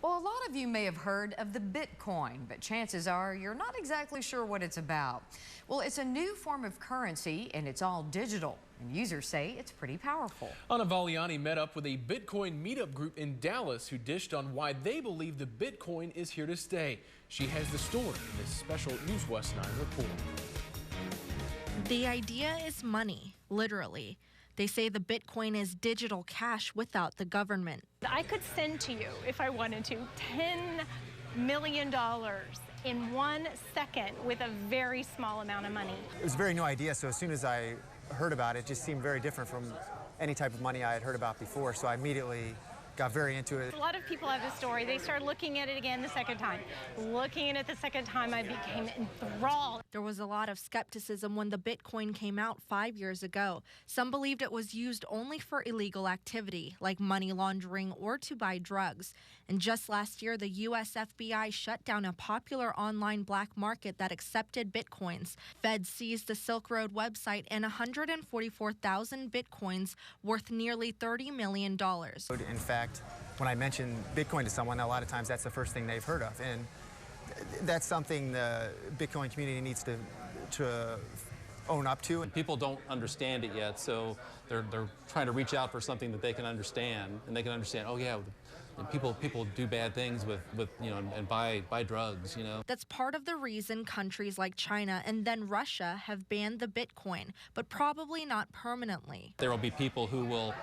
Well, a lot of you may have heard of the Bitcoin, but chances are you're not exactly sure what it's about. Well, it's a new form of currency and it's all digital, and users say it's pretty powerful. Anna Valiani met up with a Bitcoin meetup group in Dallas who dished on why they believe the Bitcoin is here to stay. She has the story in this special News West 9 report. The idea is money, literally. They say the Bitcoin is digital cash without the government. I could send to you, if I wanted to, $10 million in 1 second with a very small amount of money. It was a very new idea, so as soon as I heard about it, it just seemed very different from any type of money I had heard about before, so I immediately got very into it. A lot of people have this story. They started looking at it again the second time. Looking at it the second time, I became enthralled. There was a lot of skepticism when the Bitcoin came out 5 years ago. Some believed it was used only for illegal activity, like money laundering or to buy drugs. And just last year, the U.S. FBI shut down a popular online black market that accepted Bitcoins. Feds seized the Silk Road website and 144,000 Bitcoins worth nearly $30 million. In fact, when I mention Bitcoin to someone, a lot of times that's the first thing they've heard of. And that's something the Bitcoin community needs to own up to. People don't understand it yet, so they're trying to reach out for something that they can understand, and they can understand, oh yeah, people do bad things with and buy drugs, That's part of the reason countries like China and then Russia have banned the Bitcoin, but probably not permanently. There will be people who will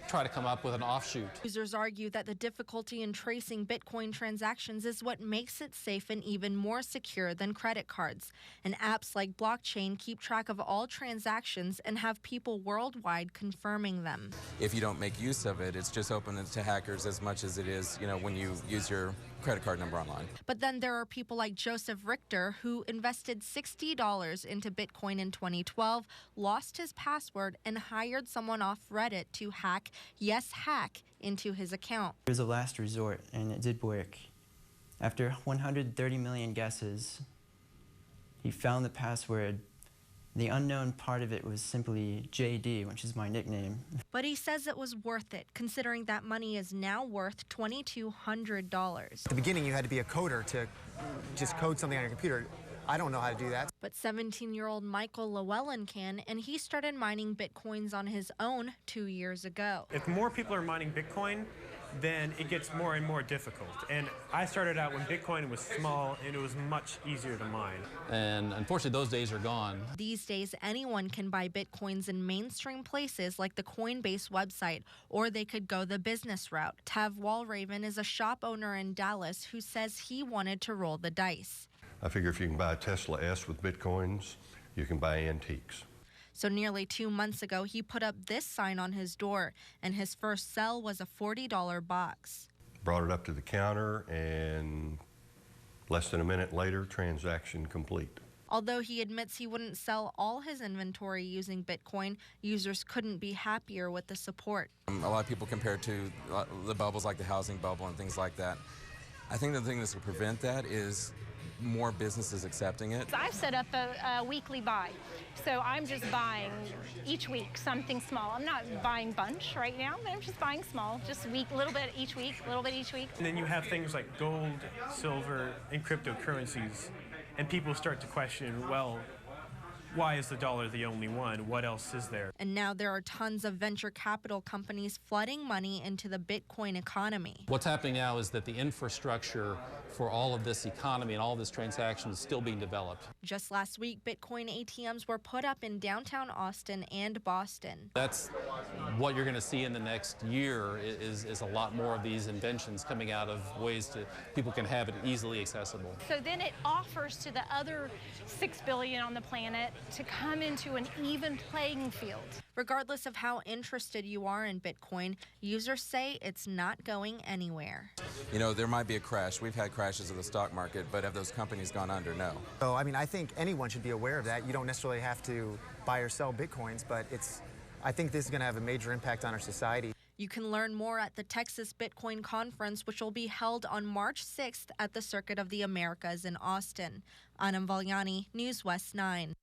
try to come up with an offshoot. Users argue that the difficulty in tracing Bitcoin transactions is what makes it safe and even more secure than credit cards. And apps like Blockchain keep track of all transactions and have people worldwide confirming them. If you don't make use of it, it's just open to hackers as much as it is, when you use your credit card number online. But then there are people like Joseph Richter who invested $60 into Bitcoin in 2012, lost his password, and hired someone off Reddit to hack into his account. It was a last resort, and it did work. After 130 million guesses, he found the password. The unknown part of it was simply JD, which is my nickname. But he says it was worth it, considering that money is now worth $2,200. At the beginning, you had to be a coder to just code something on your computer. I don't know how to do that. But 17-year-old Michael Llewellyn can, and he started mining Bitcoins on his own 2 years ago. If more people are mining Bitcoin, then it gets more and more difficult. And I started out when Bitcoin was small and it was much easier to mine. And unfortunately, those days are gone. These days, anyone can buy Bitcoins in mainstream places like the Coinbase website, or they could go the business route. Tav Walraven is a shop owner in Dallas who says he wanted to roll the dice. I figure if you can buy a Tesla S with Bitcoins, you can buy antiques. So nearly 2 months ago, he put up this sign on his door, and his first sell was a $40 box. Brought it up to the counter, and less than a minute later, transaction complete. Although he admits he wouldn't sell all his inventory using Bitcoin, users couldn't be happier with the support. A lot of people compare it to the bubbles like the housing bubble and things like that. I think the thing that's going to prevent that is more businesses accepting it. I've set up a weekly buy. So I'm just buying each week something small. I'm not buying bunch right now, but I'm just buying small, just a little bit each week, a little bit each week. And then you have things like gold, silver, and cryptocurrencies, and people start to question, well, why is the dollar the only one? What else is there? And now there are tons of venture capital companies flooding money into the Bitcoin economy. What's happening now is that the infrastructure for all of this economy and all of this transaction is still being developed. Just last week, Bitcoin ATMs were put up in downtown Austin and Boston. That's what you're going to see in the next year is a lot more of these inventions coming out of ways to people can have it easily accessible. So then it offers to the other 6 billion on the planet to come into an even playing field. Regardless of how interested you are in Bitcoin, users say it's not going anywhere. There might be a crash. We've had crashes of the stock market, but have those companies gone under? No. So, I think anyone should be aware of that. You don't necessarily have to buy or sell Bitcoins, but I think this is going to have a major impact on our society. You can learn more at the Texas Bitcoin Conference, which will be held on March 6th at the Circuit of the Americas in Austin. Anna Valiani, News West 9.